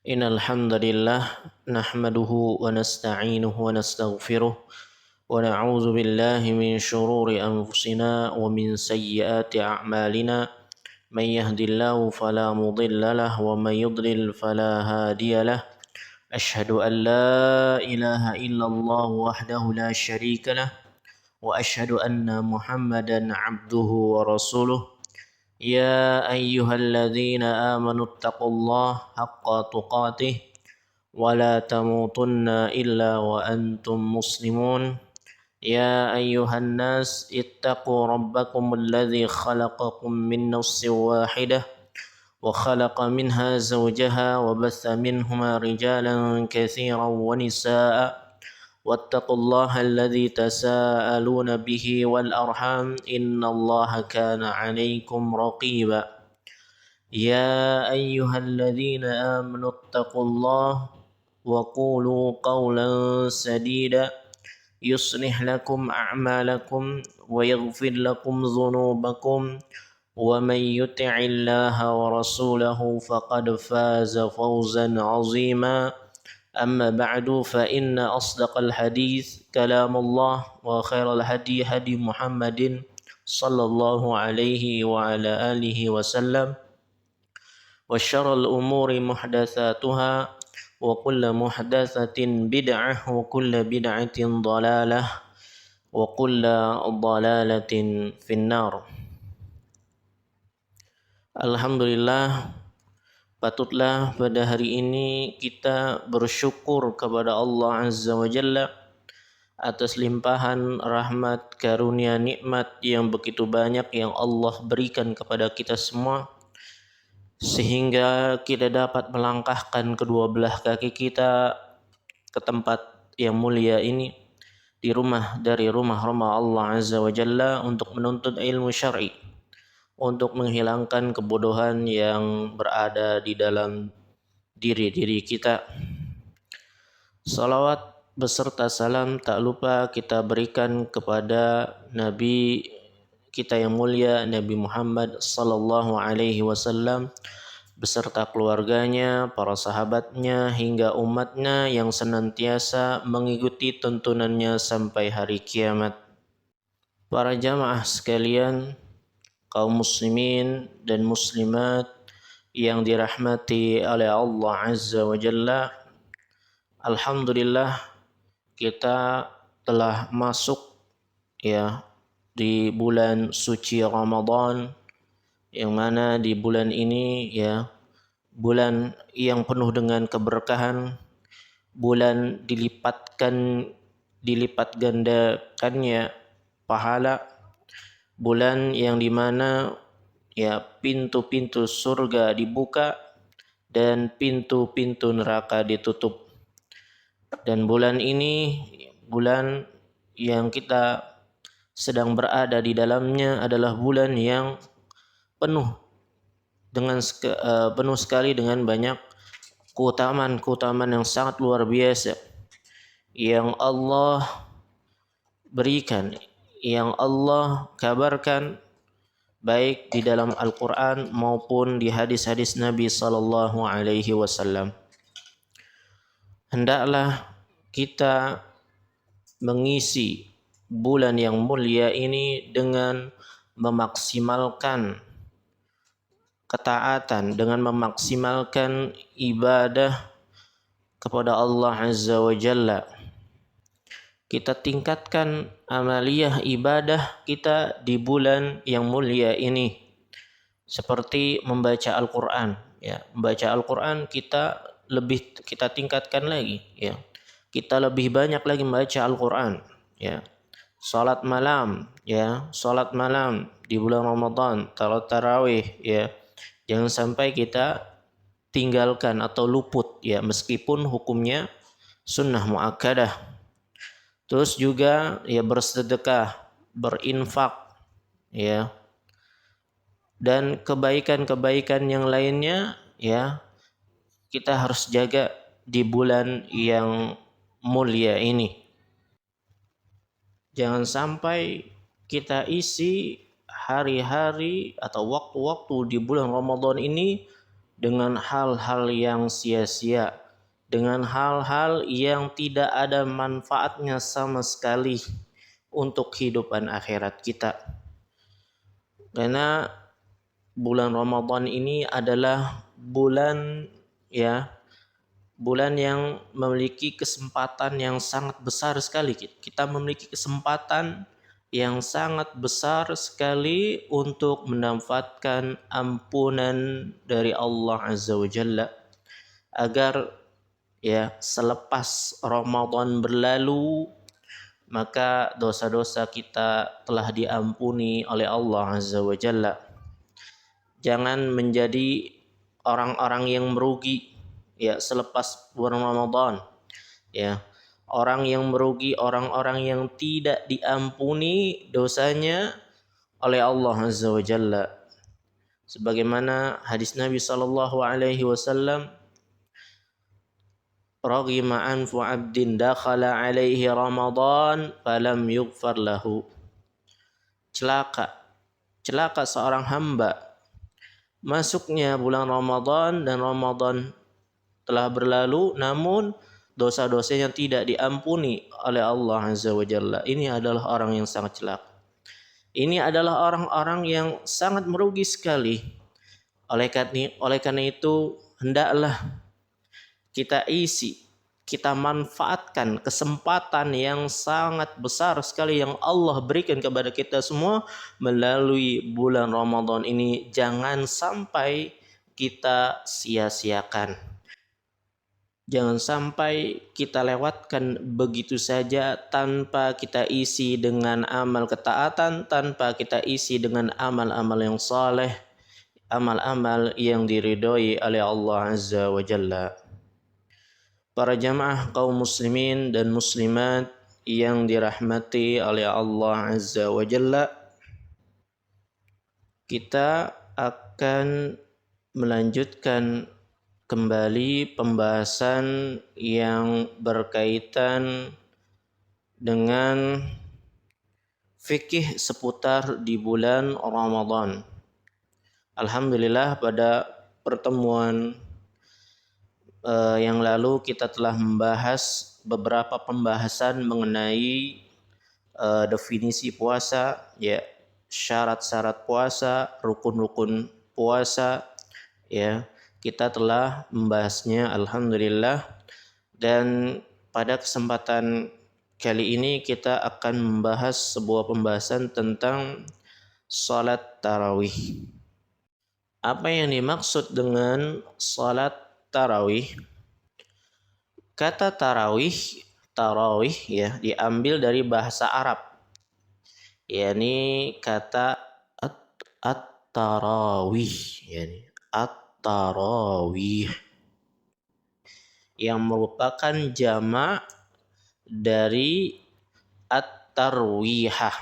إن الحمد لله نحمده ونستعينه ونستغفره ونعوذ بالله من شرور أنفسنا ومن سيئات أعمالنا من يهد الله فلا مضل له ومن يضلل فلا هادي له أشهد أن لا إله إلا الله وحده لا شريك له وأشهد أن محمدا عبده ورسوله يا أيها الذين آمنوا اتقوا الله حق تقاته ولا تموتن إلا وأنتم مسلمون يا أيها الناس اتقوا ربكم الذي خلقكم من نفس واحدة وخلق منها زوجها وبث منهما رجالا كثيرا ونساء واتقوا الله الذي تساءلون به والأرحام إن الله كان عليكم رقيبا يا أيها الذين آمنوا اتقوا الله وقولوا قولا سديدا يصلح لكم أعمالكم ويغفر لكم ذنوبكم ومن يطع الله ورسوله فقد فاز فوزا عظيما أما بعد فإن أصدق الحديث كلام الله وخير الهدي هدي محمد صلى الله عليه وعلى آله وسلم وشر الأمور محدثاتها وكل محدثة بدعة وكل بدعة ضلالة وكل ضلالة في النار. Alhamdulillah, patutlah pada hari ini kita bersyukur kepada Allah Azza wa Jalla atas limpahan rahmat, karunia, nikmat yang begitu banyak yang Allah berikan kepada kita semua, sehingga kita dapat melangkahkan kedua belah kaki kita ke tempat yang mulia ini, di rumah dari rumah-rumah Allah Azza wa Jalla, untuk menuntut ilmu syar'i, untuk menghilangkan kebodohan yang berada di dalam diri-diri kita. Salawat beserta salam tak lupa kita berikan kepada Nabi kita yang mulia, Nabi Muhammad sallallahu alaihi wasallam, beserta keluarganya, para sahabatnya, hingga umatnya yang senantiasa mengikuti tuntunannya sampai hari kiamat. Para jamaah sekalian, kaum muslimin dan muslimat yang dirahmati oleh Allah Azza wa Jalla, alhamdulillah kita telah masuk di bulan suci Ramadan, yang mana di bulan ini bulan yang penuh dengan keberkahan, bulan dilipat gandakannya pahala, bulan yang dimana pintu-pintu surga dibuka dan pintu-pintu neraka ditutup. Dan bulan ini, bulan yang kita sedang berada di dalamnya, adalah bulan yang penuh sekali dengan banyak keutamaan yang sangat luar biasa yang Allah berikan, yang Allah kabarkan, baik di dalam Al-Quran maupun di hadis-hadis Nabi sallallahu alaihi wasallam. Hendaklah kita mengisi bulan yang mulia ini dengan memaksimalkan ketaatan, dengan memaksimalkan ibadah kepada Allah Azza wa Jalla. Kita tingkatkan amaliyah ibadah kita di bulan yang mulia ini, seperti membaca Al-Quran. Membaca Al-Quran kita tingkatkan lagi. Kita lebih banyak lagi membaca Al-Quran. Salat malam, salat malam di bulan Ramadan, tarawih, jangan sampai kita tinggalkan atau luput, meskipun hukumnya sunnah muakkadah. Terus juga bersedekah, berinfak, dan kebaikan-kebaikan yang lainnya, kita harus jaga di bulan yang mulia ini. Jangan sampai kita isi hari-hari atau waktu-waktu di bulan Ramadan ini dengan hal-hal yang sia-sia, dengan hal-hal yang tidak ada manfaatnya sama sekali untuk kehidupan akhirat kita. Karena bulan Ramadan ini adalah bulan yang memiliki kesempatan yang sangat besar sekali. Kita memiliki kesempatan yang sangat besar sekali untuk mendapatkan ampunan dari Allah Azza wa Jalla, agar selepas Ramadan berlalu maka dosa-dosa kita telah diampuni oleh Allah Azza wa Jalla. Jangan menjadi orang-orang yang merugi selepas bulan Ramadan. Orang yang merugi, orang-orang yang tidak diampuni dosanya oleh Allah Azza wa Jalla. Sebagaimana hadis Nabi sallallahu alaihi wasallam, "Raghima anfu 'abdin dakhala alaihi Ramadan falam yughfar lahu." Celaka seorang hamba masuknya bulan Ramadan dan Ramadan telah berlalu namun dosa-dosanya tidak diampuni oleh Allah Azza wa Jalla. Ini adalah orang yang sangat celaka. Ini adalah orang-orang yang sangat merugi sekali. Oleh karena itu hendaklah kita manfaatkan kesempatan yang sangat besar sekali yang Allah berikan kepada kita semua melalui bulan Ramadan ini. Jangan sampai kita sia-siakan. Jangan sampai kita lewatkan begitu saja tanpa kita isi dengan amal ketaatan, tanpa kita isi dengan amal-amal yang saleh, amal-amal yang diridhoi oleh Allah Azza wa Jalla. Para jamaah kaum muslimin dan muslimat yang dirahmati oleh Allah Azza wa Jalla, kita akan melanjutkan kembali pembahasan yang berkaitan dengan fikih seputar di bulan Ramadan. Alhamdulillah pada pertemuan yang lalu kita telah membahas beberapa pembahasan mengenai definisi puasa, syarat-syarat puasa, rukun-rukun puasa, kita telah membahasnya alhamdulillah. Dan pada kesempatan kali ini kita akan membahas sebuah pembahasan tentang salat tarawih. Apa yang dimaksud dengan salat tarawih? Kata tarawih diambil dari bahasa Arab, yakni kata at-tarawih, tarawih yang merupakan jamak dari at-tarwihah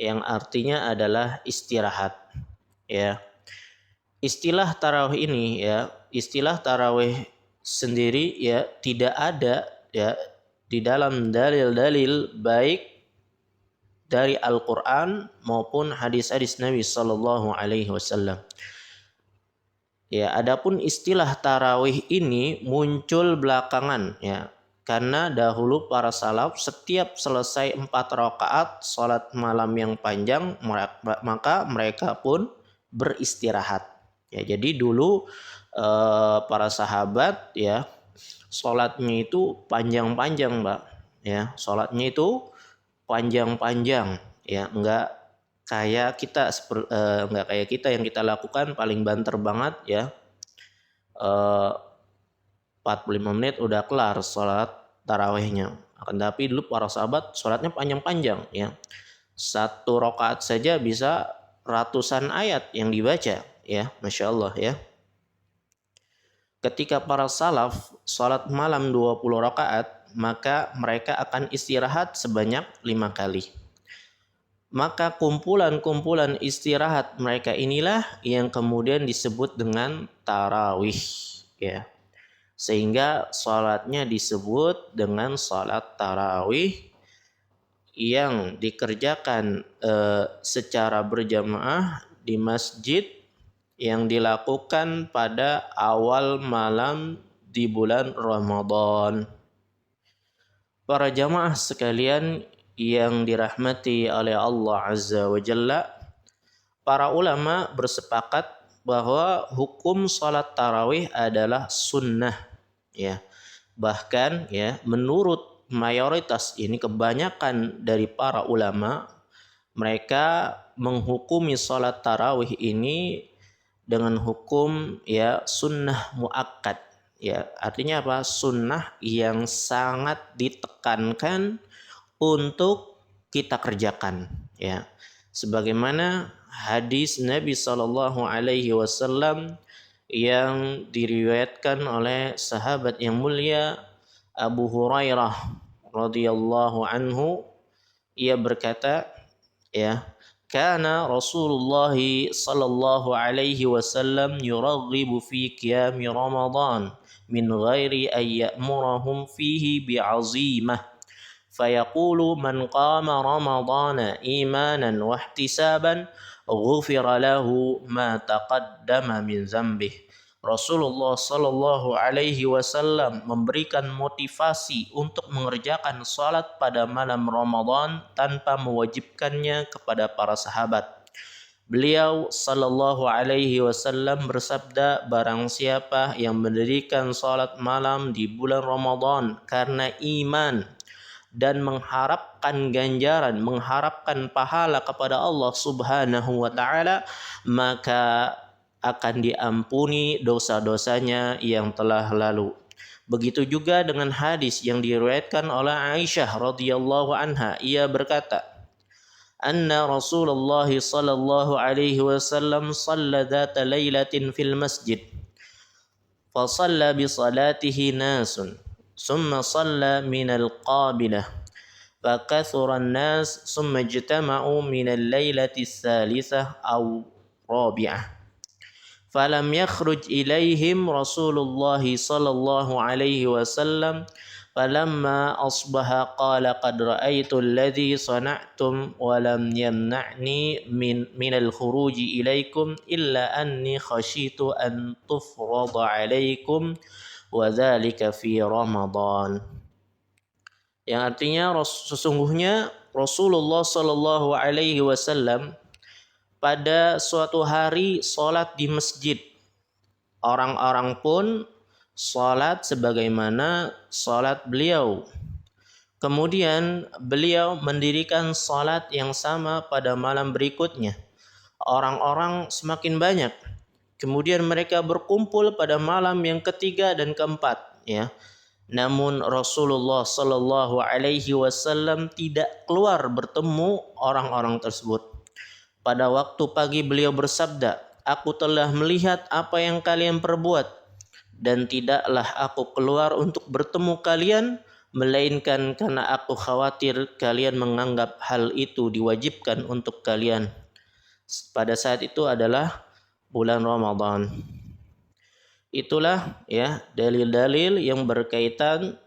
yang artinya adalah istirahat. Istilah tarawih ini istilah tarawih sendiri tidak ada di dalam dalil-dalil baik dari Al-Quran maupun hadis-hadis Nabi Sallallahu Alaihi Wasallam. Adapun istilah tarawih ini muncul belakangan, karena dahulu para salaf setiap selesai 4 rakaat salat malam yang panjang maka mereka pun beristirahat. Jadi dulu para sahabat salatnya itu panjang-panjang, Mbak. Salatnya itu panjang-panjang, enggak kayak kita yang kita lakukan paling banter banget 45 menit udah kelar salat tarawihnya. Akan tapi dulu para sahabat salatnya panjang-panjang, satu rakaat saja bisa ratusan ayat yang dibaca, Masya Allah. Ketika para salaf salat malam 20 rakaat, maka mereka akan istirahat sebanyak 5 kali. Maka kumpulan-kumpulan istirahat mereka inilah yang kemudian disebut dengan tarawih, Sehingga salatnya disebut dengan salat tarawih yang dikerjakan secara berjamaah di masjid yang dilakukan pada awal malam di bulan Ramadan. Para jamaah sekalian yang dirahmati oleh Allah Azza wa Jalla, para ulama bersepakat bahwa hukum salat tarawih adalah sunnah, ya. Bahkan ya, menurut mayoritas ini, kebanyakan dari para ulama, mereka menghukumi salat tarawih ini dengan hukum ya sunnah muakkad. Ya, artinya apa? Sunnah yang sangat ditekankan untuk kita kerjakan, ya. Sebagaimana hadis Nabi Shallallahu Alaihi Wasallam yang diriwayatkan oleh sahabat yang mulia Abu Hurairah radhiyallahu anhu, ia berkata, ya, kana Rasulullah sallallahu alaihi wasallam yuraghibu fi qiyami Ramadan min ghairi ay ya'murahum fihi bi'azimah fayaqulu man qama ramadana imanan wa ihtisaban ghufira lahu ma taqaddama min dzambih. Rasulullah sallallahu alaihi wasallam memberikan motivasi untuk mengerjakan salat pada malam Ramadan tanpa mewajibkannya kepada para sahabat. Beliau sallallahu alaihi wasallam bersabda, barang siapa yang mendirikan salat malam di bulan Ramadan karena iman dan mengharapkan ganjaran, mengharapkan pahala kepada Allah Subhanahu wa taala, maka akan diampuni dosa-dosanya yang telah lalu. Begitu juga dengan hadis yang diriwayatkan oleh Aisyah radhiyallahu anha, ia berkata, anna Rasulullah sallallahu alaihi wasallam shalla dzata lailatin fil masjid fa shalla bi salatihi nasun summa shalla min al-qabilah fa kathura an-nas summa ijtama'u min al-lailati ats-tsalitsah aw rabi'ah falam yakhruj ilaihim Rasulullah sallallahu alaihi wasallam falamma asbaha qala qad ra'aitu alladhi sana'tum wa lam yamna'ni min al-khuruji ilaikum illa anni khashitu an tufrada alaikum wa dzalika fi Ramadan. Yang artinya sesungguhnya Rasulullah sallallahu alaihi wasallam pada suatu hari sholat di masjid. Orang-orang pun sholat sebagaimana sholat beliau. Kemudian beliau mendirikan sholat yang sama pada malam berikutnya. Orang-orang semakin banyak. Kemudian mereka berkumpul pada malam yang ketiga dan keempat, ya. Namun Rasulullah Shallallahu Alaihi Wasallam tidak keluar bertemu orang-orang tersebut. Pada waktu pagi beliau bersabda, aku telah melihat apa yang kalian perbuat dan tidaklah aku keluar untuk bertemu kalian melainkan karena aku khawatir kalian menganggap hal itu diwajibkan untuk kalian. Pada saat itu adalah bulan Ramadan. Itulah ya dalil-dalil yang berkaitan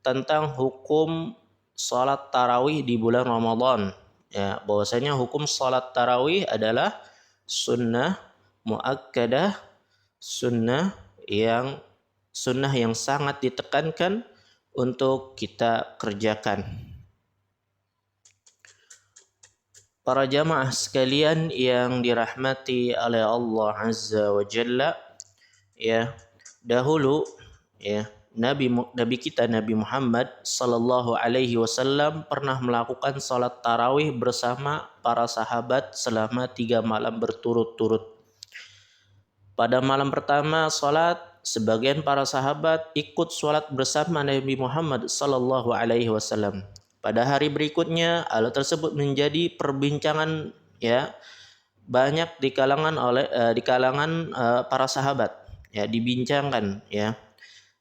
tentang hukum salat tarawih di bulan Ramadan. Ya, bahwasanya hukum salat tarawih adalah sunnah muakkadah, sunnah yang sangat ditekankan untuk kita kerjakan. Para jamaah sekalian yang dirahmati oleh Allah Azza wa Jalla, ya, dahulu ya Nabi kita Nabi Muhammad sallallahu alaihi wasallam pernah melakukan salat tarawih bersama para sahabat selama 3 malam berturut-turut. Pada malam pertama salat, sebagian para sahabat ikut salat bersama Nabi Muhammad sallallahu alaihi wasallam. Pada hari berikutnya hal tersebut menjadi perbincangan ya banyak di kalangan para sahabat, ya, dibincangkan, ya.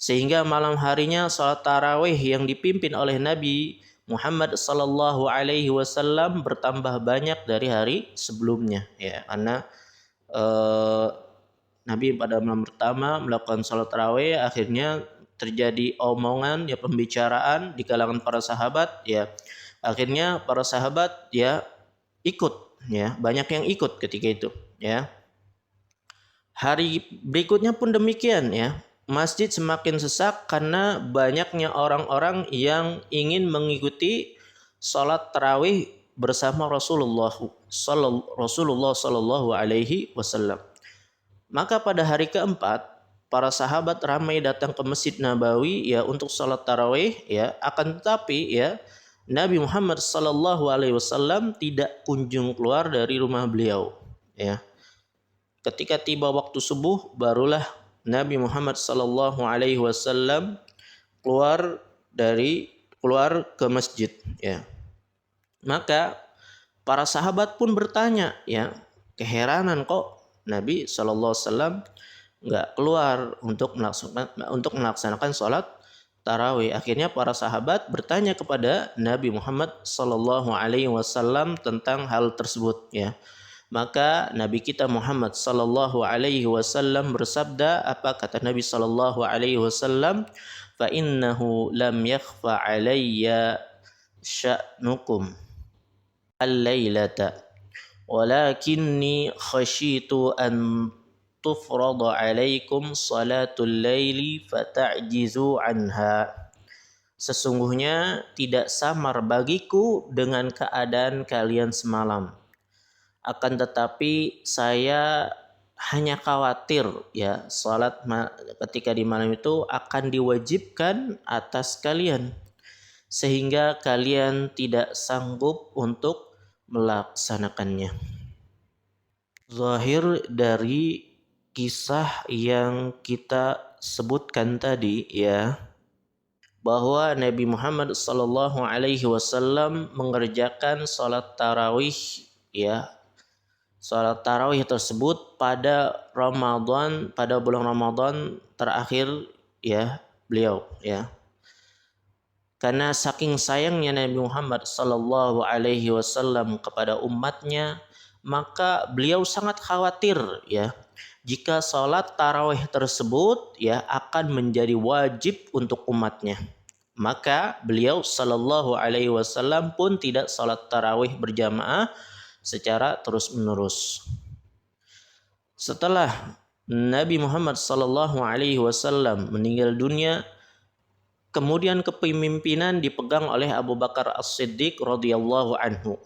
Sehingga malam harinya salat tarawih yang dipimpin oleh Nabi Muhammad sallallahu alaihi wasallam bertambah banyak dari hari sebelumnya, ya, karena Nabi pada malam pertama melakukan salat tarawih, akhirnya terjadi omongan, ya, pembicaraan di kalangan para sahabat, ya. Akhirnya para sahabat ya ikut, ya, banyak yang ikut ketika itu, ya. Hari berikutnya pun demikian ya. Masjid semakin sesak karena banyaknya orang-orang yang ingin mengikuti sholat tarawih bersama Rasulullah Sallallahu Alaihi Wasallam. Maka pada hari keempat, para sahabat ramai datang ke Masjid Nabawi ya untuk sholat tarawih ya. Akan tetapi ya Nabi Muhammad Sallallahu Alaihi Wasallam tidak kunjung keluar dari rumah beliau. Ya, ketika tiba waktu subuh, barulah Nabi Muhammad Sallallahu Alaihi Wasallam keluar ke masjid. Ya, maka para sahabat pun bertanya, ya, keheranan kok Nabi Sallallahu Alaihi Wasallam nggak keluar untuk melaksanakan sholat tarawih. Akhirnya para sahabat bertanya kepada Nabi Muhammad Sallallahu Alaihi Wasallam tentang hal tersebut. Ya, maka Nabi kita Muhammad Sallallahu Alaihi Wasallam bersabda, apa kata Nabi Sallallahu Alaihi Wasallam? Fa innahu lam yakhfa alayya sya'nukum al-lailata walakinni khashitu an tufrada alaikum salatul laili fata'jizu anha. Sesungguhnya tidak samar bagiku dengan keadaan kalian semalam. Akan tetapi saya hanya khawatir ya salat ketika di malam itu akan diwajibkan atas kalian sehingga kalian tidak sanggup untuk melaksanakannya. Zahir dari kisah yang kita sebutkan tadi ya, bahwa Nabi Muhammad sallallahu alaihi wasallam mengerjakan salat tarawih ya. Salat tarawih tersebut pada bulan Ramadan terakhir ya beliau ya. Karena saking sayangnya Nabi Muhammad sallallahu alaihi wasallam kepada umatnya, maka beliau sangat khawatir ya jika salat tarawih tersebut ya akan menjadi wajib untuk umatnya. Maka beliau sallallahu alaihi wasallam pun tidak salat tarawih berjamaah secara terus-menerus. Setelah Nabi Muhammad sallallahu alaihi wasallam meninggal dunia, kemudian kepemimpinan dipegang oleh Abu Bakar As-Siddiq radhiyallahu anhu.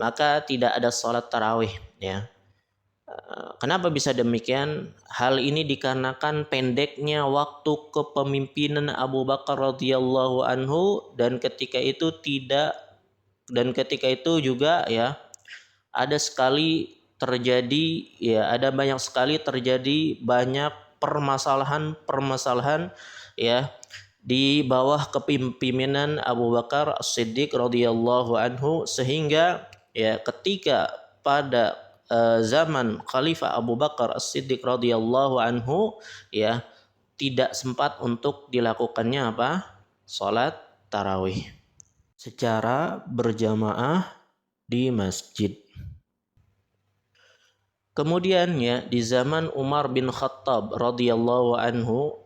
Maka tidak ada salat tarawih ya. Kenapa bisa demikian? Hal ini dikarenakan pendeknya waktu kepemimpinan Abu Bakar radhiyallahu anhu dan ketika itu juga ya ada banyak sekali terjadi banyak permasalahan ya di bawah kepemimpinan Abu Bakar As-Siddiq radhiyallahu anhu, sehingga ya ketika pada zaman Khalifah Abu Bakar As-Siddiq radhiyallahu anhu ya tidak sempat untuk dilakukannya salat tarawih secara berjamaah di masjid. Kemudian ya di zaman Umar bin Khattab radhiyallahu anhu,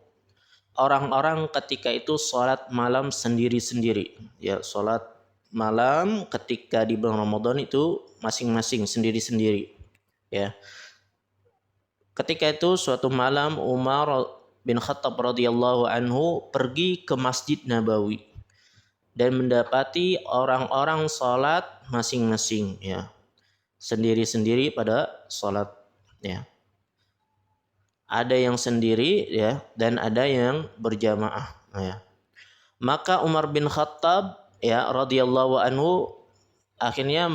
orang-orang ketika itu sholat malam sendiri-sendiri. Ya, sholat malam ketika di bulan Ramadan itu masing-masing sendiri-sendiri. Ya. Ketika itu suatu malam Umar bin Khattab radhiyallahu anhu pergi ke Masjid Nabawi dan mendapati orang-orang sholat masing-masing ya. Sendiri-sendiri pada sholat ya. Ada yang sendiri ya dan ada yang berjamaah ya. Maka Umar bin Khattab ya radhiyallahu anhu akhirnya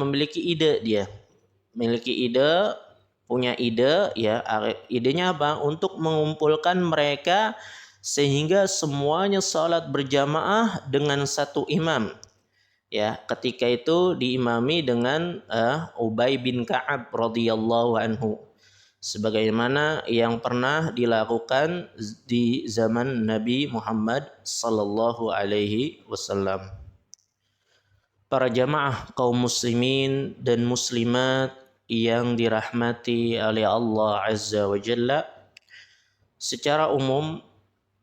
punya ide ya. Idenya apa? Untuk mengumpulkan mereka sehingga semuanya salat berjamaah dengan satu imam. Ya, ketika itu diimami dengan Ubay bin Ka'ab radhiyallahu anhu. Sebagaimana yang pernah dilakukan di zaman Nabi Muhammad sallallahu alaihi wasallam. Para jamaah kaum muslimin dan muslimat yang dirahmati oleh Allah Azza wa Jalla, secara umum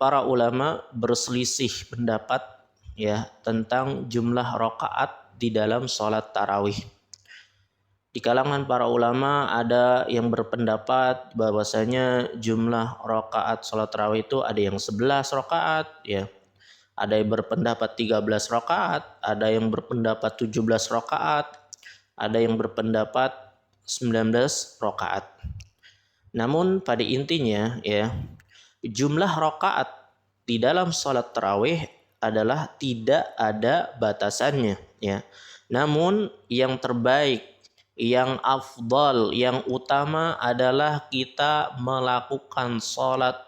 para ulama berselisih pendapat ya tentang jumlah rakaat di dalam salat tarawih. Di kalangan para ulama ada yang berpendapat bahwasanya jumlah rakaat salat tarawih itu ada yang 11 rakaat ya. Ada yang berpendapat 13 rakaat, ada yang berpendapat 17 rakaat, ada yang berpendapat 19 rakaat. Namun pada intinya ya, jumlah rakaat di dalam salat tarawih adalah tidak ada batasannya ya. Namun yang terbaik, yang afdal, yang utama adalah kita melakukan salat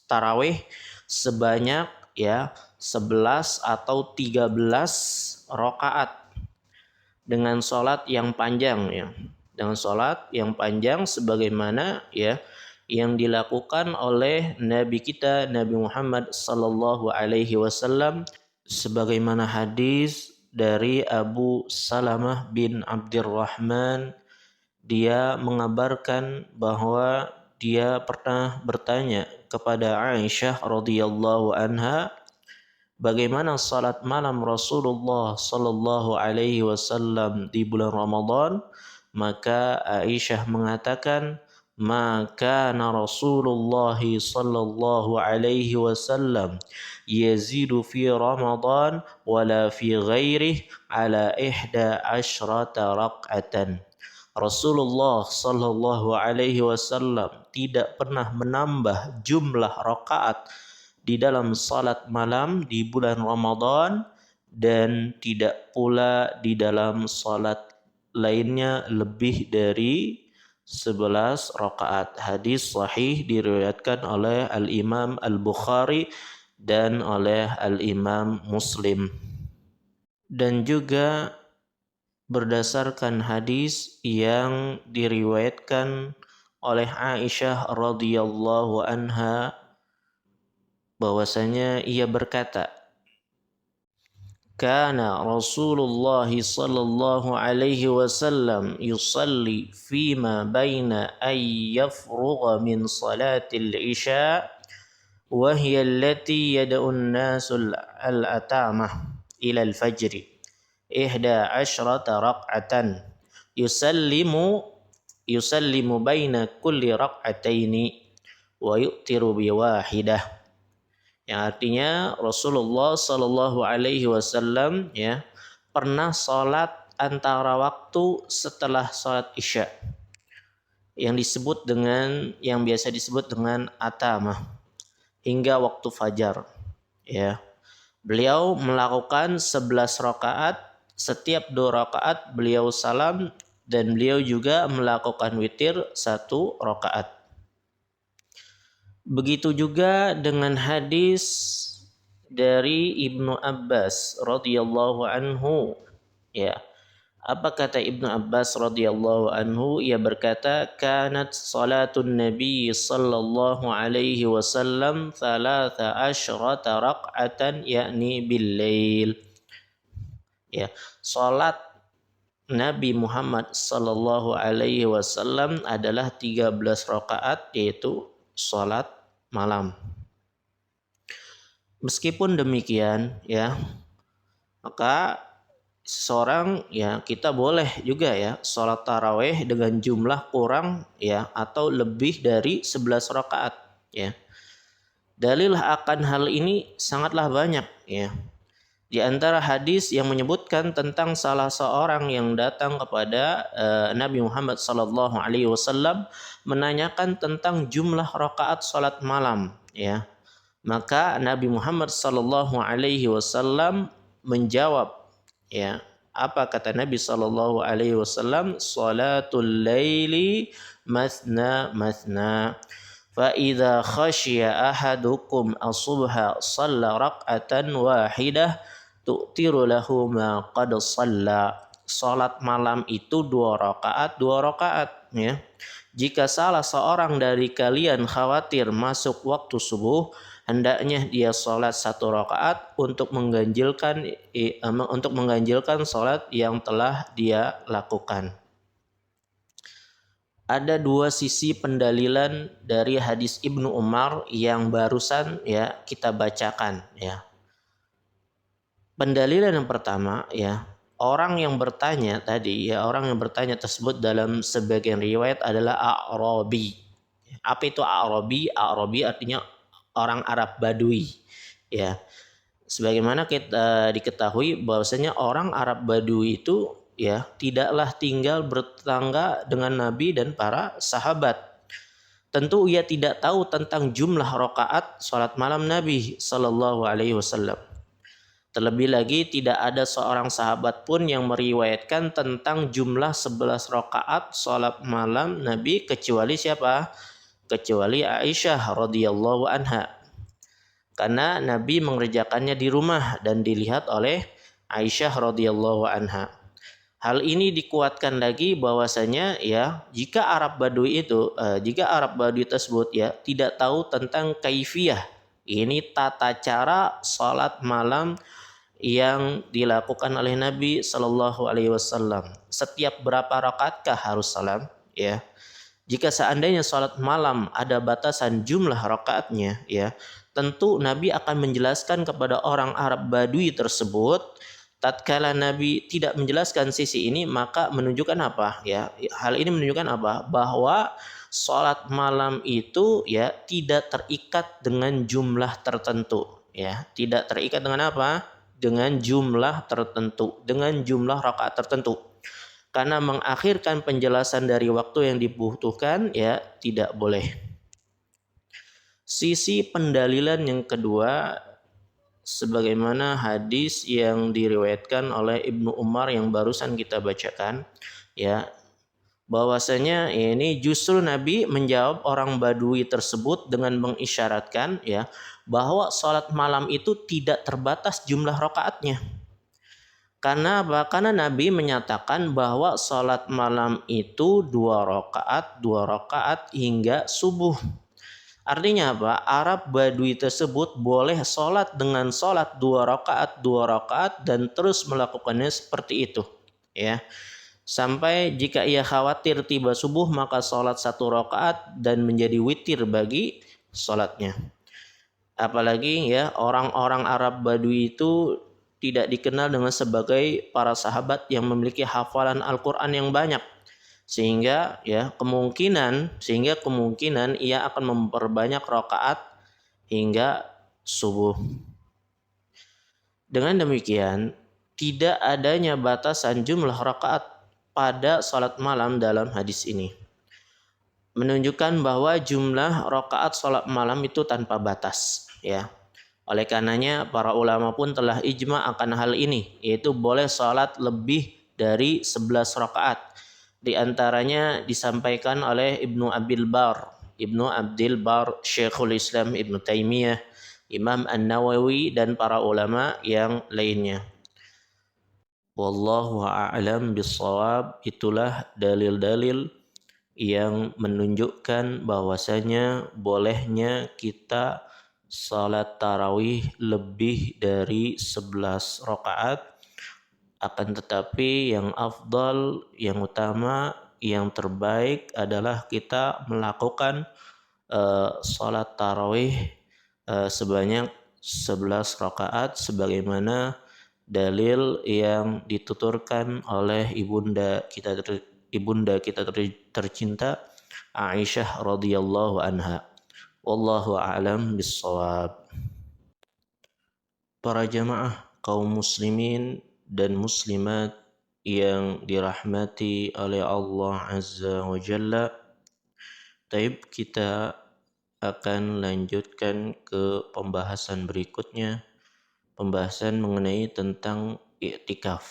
tarawih sebanyak ya 11 atau 13 rakaat dengan salat yang panjang ya. Dengan salat yang panjang sebagaimana ya yang dilakukan oleh Nabi kita Nabi Muhammad sallallahu alaihi wasallam sebagaimana hadis dari Abu Salamah bin Abdurrahman. Dia mengabarkan bahwa dia pernah bertanya kepada Aisyah radhiyallahu anha bagaimana salat malam Rasulullah sallallahu alaihi wasallam di bulan Ramadan. Maka Aisyah mengatakan, maka Rasulullah sallallahu alaihi wasallam yazidu fi Ramadan wala fi ghairihi ala 11 rak'atan. Rasulullah sallallahu alaihi wasallam tidak pernah menambah jumlah rakaat di dalam salat malam di bulan Ramadan dan tidak pula di dalam salat lainnya lebih dari 11 rakaat. Hadis sahih diriwayatkan oleh Al-Imam Al-Bukhari dan oleh Al-Imam Muslim. Dan juga berdasarkan hadis yang diriwayatkan oleh Aisyah radhiyallahu anha bahwasanya ia berkata, kana Rasulullah sallallahu alaihi wasallam yusalli fima baina ay yafrugha min salatil isya wa hiya allati yad'u an-nasu al-atamah ila al-fajr 11 rak'atan yusallimu baina kulli rak'ataini wa yu'tiru bi wahidah. Yang artinya Rasulullah Shallallahu Alaihi Wasallam ya pernah sholat antara waktu setelah sholat isya yang biasa disebut dengan atamah hingga waktu fajar ya. Beliau melakukan 11 rakaat, setiap 2 rakaat beliau salam dan beliau juga melakukan witir 1 rakaat. Begitu juga dengan hadis dari Ibnu Abbas radhiyallahu anhu ya. Apa kata Ibnu Abbas radhiyallahu anhu? Ia berkata, kanat salatun Nabi sallallahu alaihi wasallam 13 rak'atan yakni bil-lail. Ya, salat Nabi Muhammad sallallahu alaihi wasallam adalah 13 rakaat yaitu salat malam. Meskipun demikian ya, maka seorang ya kita boleh juga ya salat tarawih dengan jumlah kurang ya atau lebih dari 11 rakaat ya. Dalil akan hal ini sangatlah banyak ya. Di antara hadis yang menyebutkan tentang salah seorang yang datang kepada Nabi Muhammad sallallahu alaihi wasallam menanyakan tentang jumlah rakaat salat malam ya. Maka Nabi Muhammad sallallahu alaihi wasallam menjawab ya. Apa kata Nabi sallallahu alaihi wasallam? Salatul laili mathna mathna. Fa idza khashiya ahadukum as-subha shalla rak'atan wahidah tu'tiru lahu ma qad shalla. Salat malam itu 2 rakaat ya. Jika salah seorang dari kalian khawatir masuk waktu subuh, hendaknya dia salat 1 rakaat untuk mengganjilkan salat yang telah dia lakukan. Ada 2 sisi pendalilan dari hadis Ibnu Umar yang barusan ya kita bacakan ya. Pendalilan yang pertama ya, orang yang bertanya tadi ya, orang yang bertanya tersebut dalam sebagian riwayat adalah A'rabi. Apa itu A'rabi? A'rabi artinya orang Arab Badui. Ya, sebagaimana kita diketahui bahwasanya orang Arab Badui itu ya tidaklah tinggal bertetangga dengan Nabi dan para sahabat. Tentu ia tidak tahu tentang jumlah rakaat salat malam Nabi Sallallahu Alaihi Wasallam. Terlebih lagi tidak ada seorang sahabat pun yang meriwayatkan tentang jumlah 11 rakaat salat malam Nabi kecuali siapa? Kecuali Aisyah radhiyallahu anha. Karena Nabi mengerjakannya di rumah dan dilihat oleh Aisyah radhiyallahu anha. Hal ini dikuatkan lagi bahwasanya ya jika Arab Badui tersebut ya tidak tahu tentang kaifiyah, ini tata cara salat malam yang dilakukan oleh Nabi Shallallahu Alaihi Wasallam. Setiap berapa rakaatkah harus salam? Ya, jika seandainya salat malam ada batasan jumlah rakaatnya, ya tentu Nabi akan menjelaskan kepada orang Arab Badui tersebut. Tatkala Nabi tidak menjelaskan sisi ini, maka menunjukkan apa? Ya, hal ini menunjukkan apa? Bahwa salat malam itu ya tidak terikat dengan jumlah tertentu. Ya, tidak terikat dengan apa? Dengan jumlah tertentu, dengan jumlah rakaat tertentu. Karena mengakhirkan penjelasan dari waktu yang dibutuhkan ya tidak boleh. Sisi pendalilan yang kedua, sebagaimana hadis yang diriwayatkan oleh Ibnu Umar yang barusan kita bacakan, ya, bahwasanya ini justru Nabi menjawab orang Badui tersebut dengan mengisyaratkan ya bahwa salat malam itu tidak terbatas jumlah rakaatnya. Karena Nabi menyatakan bahwa salat malam itu 2 rakaat hingga subuh. Artinya apa? Arab Badui tersebut boleh sholat dengan sholat 2 rakaat dan terus melakukannya seperti itu, ya. Sampai jika ia khawatir tiba subuh maka sholat 1 rakaat dan menjadi witir bagi sholatnya. Apalagi ya orang-orang Arab Badui itu tidak dikenal dengan sebagai para sahabat yang memiliki hafalan Al-Quran yang banyak. Sehingga kemungkinan ia akan memperbanyak rakaat hingga subuh. Dengan demikian, tidak adanya batasan jumlah rakaat pada salat malam dalam hadis ini menunjukkan bahwa jumlah rakaat salat malam itu tanpa batas, ya. Oleh karenanya para ulama pun telah ijma akan hal ini, yaitu boleh salat lebih dari 11 rakaat. Di antaranya disampaikan oleh Ibnu Abdil Bar, Syekhul Islam Ibnu Taimiyah, Imam An-Nawawi dan para ulama yang lainnya. Wallahu a'lam bissawab. Itulah dalil-dalil yang menunjukkan bahwasanya bolehnya kita salat tarawih lebih dari 11 rakaat. Akan tetapi yang afdal, yang utama, yang terbaik adalah kita melakukan salat tarawih sebanyak 11 rakaat sebagaimana dalil yang dituturkan oleh ibunda kita tercinta Aisyah radhiyallahu anha. Wallahu a'lam bissawab. Para jamaah kaum muslimin dan muslimat yang dirahmati oleh Allah Azza wa Jalla, taib kita akan lanjutkan ke pembahasan berikutnya, pembahasan mengenai tentang i'tikaf.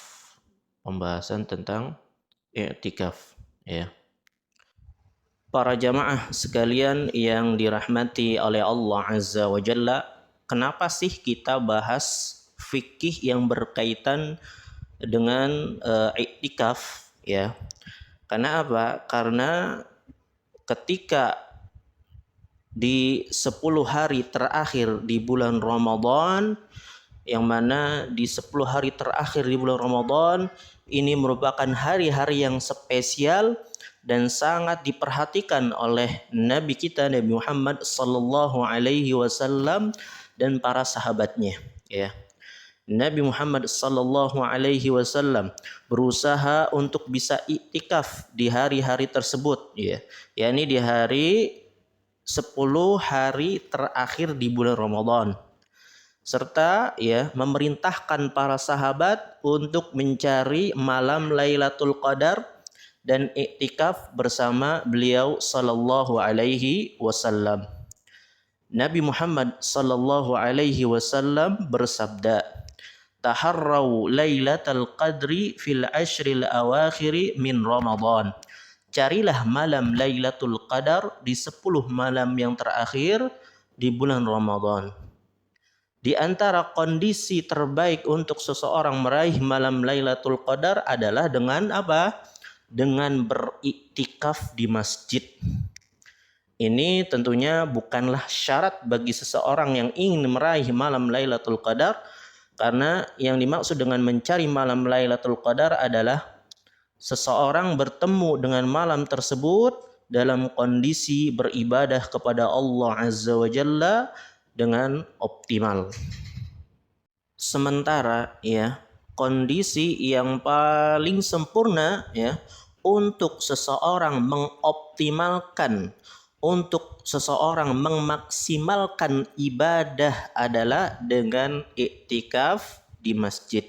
Pembahasan tentang i'tikaf, ya. Para jamaah sekalian yang dirahmati oleh Allah Azza wa Jalla, kenapa sih kita bahas fikih yang berkaitan dengan i'tikaf, ya? Karena apa? Karena ketika di 10 hari terakhir di bulan Ramadan, yang mana di 10 hari terakhir di bulan Ramadan ini merupakan hari-hari yang spesial dan sangat diperhatikan oleh Nabi kita Nabi Muhammad sallallahu alaihi wasallam dan para sahabatnya, ya. Nabi Muhammad sallallahu alaihi wasallam berusaha untuk bisa iktikaf di hari-hari tersebut, ya. Yakni di hari 10 hari terakhir di bulan Ramadan. Serta ya memerintahkan para sahabat untuk mencari malam Lailatul Qadar dan iktikaf bersama beliau sallallahu alaihi wasallam. Nabi Muhammad sallallahu alaihi wasallam bersabda, "Taharrau Lailatul Qadri fil ashril awakhiri min Ramadan." Carilah malam Lailatul Qadar di 10 malam yang terakhir di bulan Ramadan. Di antara kondisi terbaik untuk seseorang meraih malam Lailatul Qadar adalah dengan apa? Dengan beriktikaf di masjid. Ini tentunya bukanlah syarat bagi seseorang yang ingin meraih malam Lailatul Qadar, karena yang dimaksud dengan mencari malam Lailatul Qadar adalah seseorang bertemu dengan malam tersebut dalam kondisi beribadah kepada Allah Azza wa Jalla dengan optimal. Sementara ya, kondisi yang paling sempurna ya untuk seseorang mengoptimalkan, untuk seseorang memaksimalkan ibadah adalah dengan iktikaf di masjid.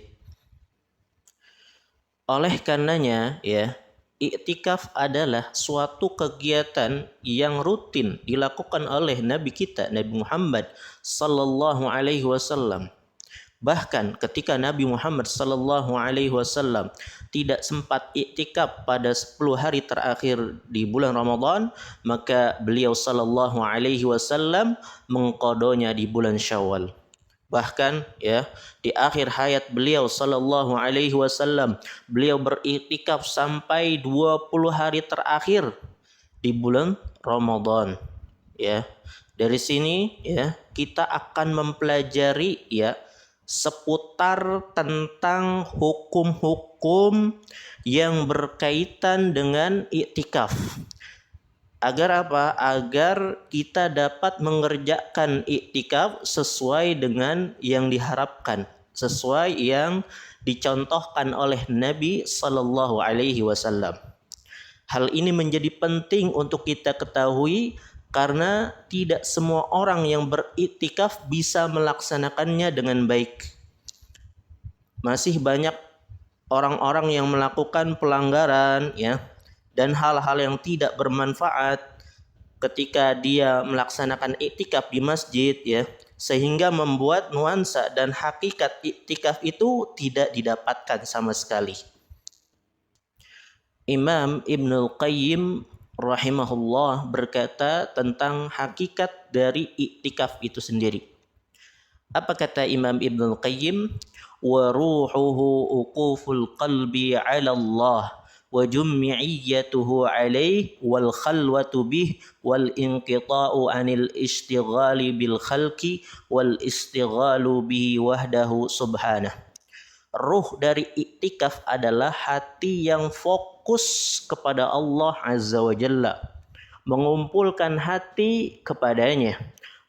Oleh karenanya ya, iktikaf adalah suatu kegiatan yang rutin dilakukan oleh Nabi kita, Nabi Muhammad sallallahu alaihi wasallam. Bahkan ketika Nabi Muhammad sallallahu alaihi wasallam tidak sempat iktikaf pada 10 hari terakhir di bulan Ramadan, maka beliau sallallahu alaihi wasallam mengqadanya di bulan Syawal. Bahkan ya di akhir hayat beliau sallallahu alaihi wasallam beliau beriktikaf sampai 20 hari terakhir di bulan Ramadan. Ya. Dari sini ya kita akan mempelajari ya seputar tentang hukum-hukum yang berkaitan dengan iktikaf. Agar apa? Agar kita dapat mengerjakan iktikaf sesuai dengan yang diharapkan, sesuai yang dicontohkan oleh Nabi sallallahu alaihi wasallam. Hal ini menjadi penting untuk kita ketahui karena tidak semua orang yang beriktikaf bisa melaksanakannya dengan baik. Masih banyak orang-orang yang melakukan pelanggaran ya dan hal-hal yang tidak bermanfaat ketika dia melaksanakan iktikaf di masjid ya, sehingga membuat nuansa dan hakikat iktikaf itu tidak didapatkan sama sekali. Imam Ibnul Qayyim rahimahullah berkata tentang hakikat dari iktikaf itu sendiri. Apa kata Imam Ibnul Qayyim? Wa ruhuhu uquful qalbi 'ala Allah wa jum'iyyatuhu 'alaihi wal khalwatu bih wal inqita'u 'anil istighali bil khalqi wal istighalu bihi wahdahu subhanahu. Ruh dari iktikaf adalah hati yang fokus kepada Allah Azza wa Jalla, mengumpulkan hati kepadanya,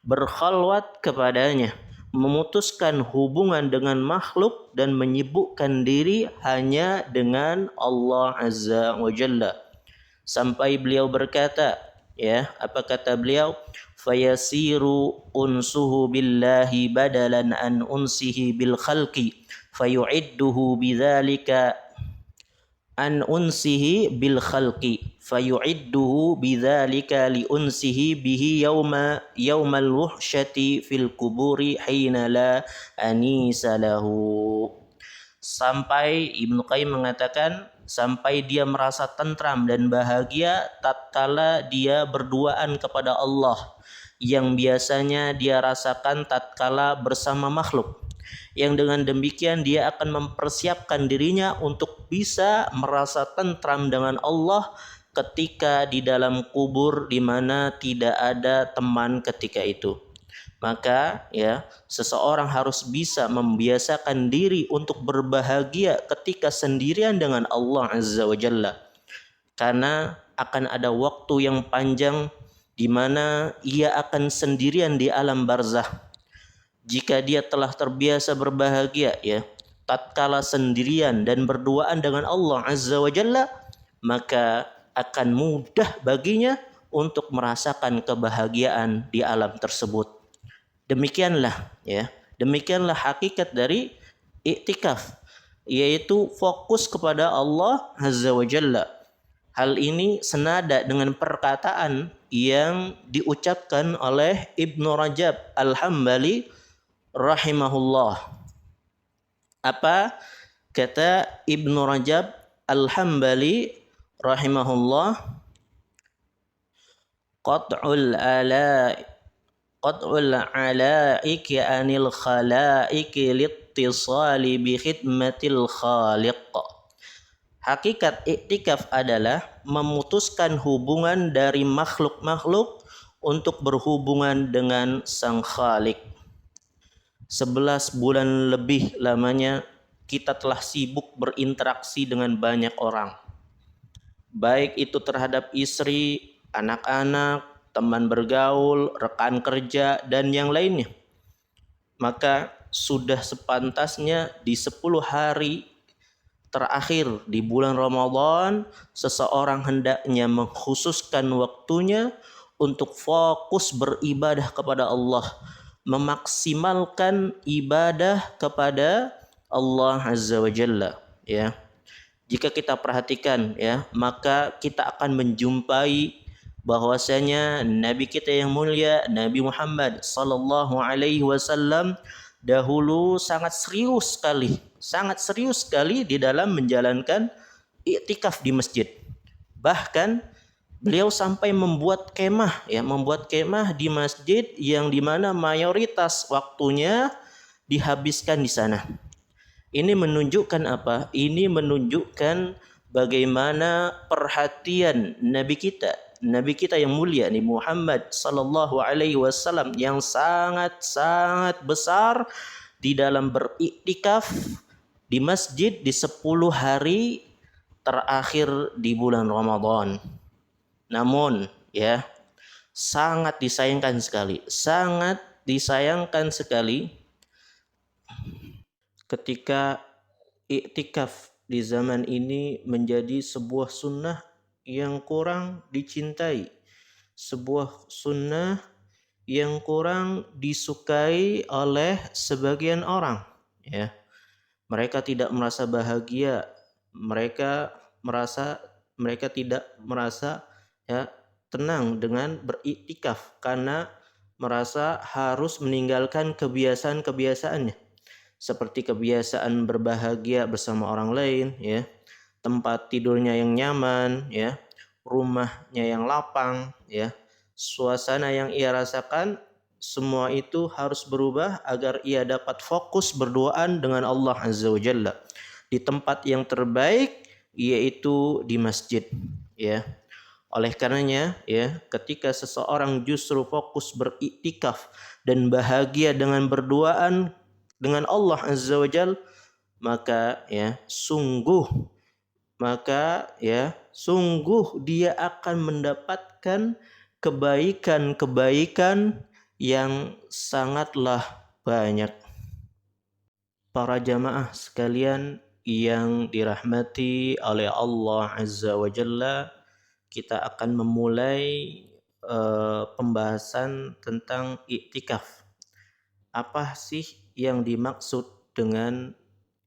berkhalwat kepadanya, memutuskan hubungan dengan makhluk dan menyibukkan diri hanya dengan Allah Azza wa Jalla. Sampai beliau berkata, ya, apa kata beliau? Fayasiru unsuhu billahi badalan an unsihi bil khalqi fayu'idduhu bidzalika an unsihi bil khalqi fayu'idduhu bidzalika li unsihi bihi yaumal wuhsyati fil kuburi hina la anisa lahu. Sampai Ibnu Qayyim mengatakan sampai dia merasa tentram dan bahagia tatkala dia berduaan kepada Allah yang biasanya dia rasakan tatkala bersama makhluk. Yang dengan demikian dia akan mempersiapkan dirinya untuk bisa merasa tentram dengan Allah ketika di dalam kubur di mana tidak ada teman ketika itu. Maka ya seseorang harus bisa membiasakan diri untuk berbahagia ketika sendirian dengan Allah Azza wa Jalla. Karena akan ada waktu yang panjang di mana ia akan sendirian di alam barzakh. jika dia telah terbiasa berbahagia ya tatkala sendirian dan berduaan dengan Allah Azza wa Jalla, maka akan mudah baginya untuk merasakan kebahagiaan di alam tersebut. Demikianlah ya, demikianlah hakikat dari iktikaf, yaitu fokus kepada Allah Azza wa Jalla. Hal ini senada dengan perkataan yang diucapkan oleh Ibnu Rajab Al-Hambali rahimahullah. Apa kata Ibnu Rajab Al-Hambali rahimahullah? Qat'ul alaiki anil khalaiki littisali bi khidmatil khaliq. Hakikat iktikaf adalah memutuskan hubungan dari makhluk-makhluk untuk berhubungan dengan Sang Khalik. 11 bulan lebih lamanya kita telah sibuk berinteraksi dengan banyak orang. Baik itu terhadap istri, anak-anak, teman bergaul, rekan kerja, dan yang lainnya. Maka sudah sepantasnya di 10 hari terakhir di bulan Ramadan, seseorang hendaknya mengkhususkan waktunya untuk fokus beribadah kepada Allah, memaksimalkan ibadah kepada Allah Azza wa Jalla ya. Jika kita perhatikan ya, maka kita akan menjumpai bahwasanya Nabi kita yang mulia Nabi Muhammad sallallahu alaihi wasallam dahulu sangat serius sekali di dalam menjalankan iktikaf di masjid. Bahkan beliau sampai membuat kemah di masjid yang dimana mayoritas waktunya dihabiskan di sana. Ini menunjukkan apa? Ini menunjukkan bagaimana perhatian Nabi kita yang mulia Nabi Muhammad sallallahu alaihi wasallam yang sangat besar di dalam beriktikaf di masjid di 10 hari terakhir di bulan Ramadan. Namun ya, sangat disayangkan sekali ketika iktikaf di zaman ini menjadi sebuah sunnah yang kurang dicintai, sebuah sunnah yang kurang disukai oleh sebagian orang ya. Mereka tidak merasa bahagia, mereka tidak merasa ya tenang dengan beriktikaf karena merasa harus meninggalkan kebiasaan-kebiasaannya, seperti kebiasaan berbahagia bersama orang lain ya, tempat tidurnya yang nyaman ya, rumahnya yang lapang ya, suasana yang ia rasakan, semua itu harus berubah agar ia dapat fokus berduaan dengan Allah Azza wa Jalla di tempat yang terbaik, yaitu di masjid ya. Oleh karenanya ya, ketika seseorang justru fokus beriktikaf dan bahagia dengan berduaan dengan Allah Azza wa Jalla, maka sungguh dia akan mendapatkan kebaikan yang sangatlah banyak. Para jamaah sekalian yang dirahmati oleh Allah Azza wa Jalla, kita akan memulai pembahasan tentang iktikaf. Apa sih yang dimaksud dengan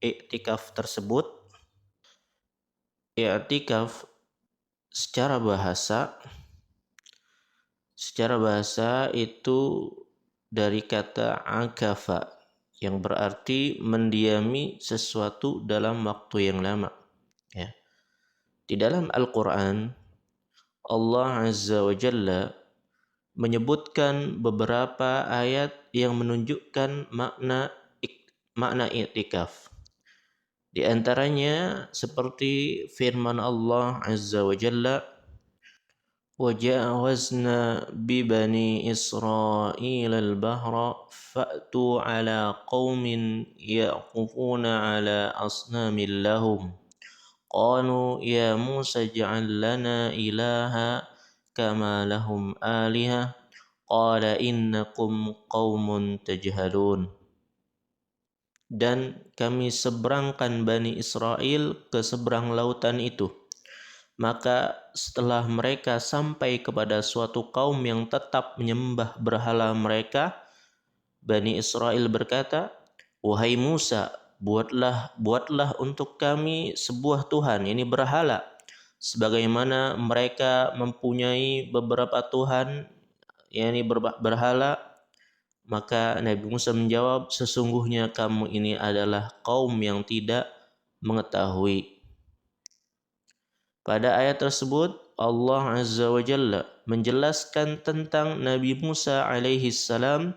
iktikaf tersebut? Iktikaf secara bahasa itu dari kata akafa yang berarti mendiami sesuatu dalam waktu yang lama ya. Di dalam Al-Qur'an Allah Azza wa Jalla menyebutkan beberapa ayat yang menunjukkan makna iktikaf. Di antaranya seperti firman Allah Azza wa Jalla, وَجَاوَزْنَا بِبَنِي إِسْرَائِيلَ الْبَحْرَ فَأْتُوا عَلَى قَوْمٍ يَعْكُفُونَ عَلَى أَصْنَامٍ لَهُمْ قَالُوا يَا مُوسَى اجْعَل لَّنَا إِلَٰهًا كَمَا لَهُمْ آلِهَةٌ qala innakum qaumun tajhalun. Dan kami seberangkan Bani Israel ke seberang lautan itu. Maka setelah mereka sampai kepada suatu kaum yang tetap menyembah berhala mereka, Bani Israel berkata, "Wahai Musa, buatlah untuk kami sebuah Tuhan, ini berhala, sebagaimana mereka mempunyai beberapa Tuhan, yakni berhala." Maka Nabi Musa menjawab, "Sesungguhnya kamu ini adalah kaum yang tidak mengetahui." Pada ayat tersebut Allah Azza wa Jalla menjelaskan tentang Nabi Musa alaihi salam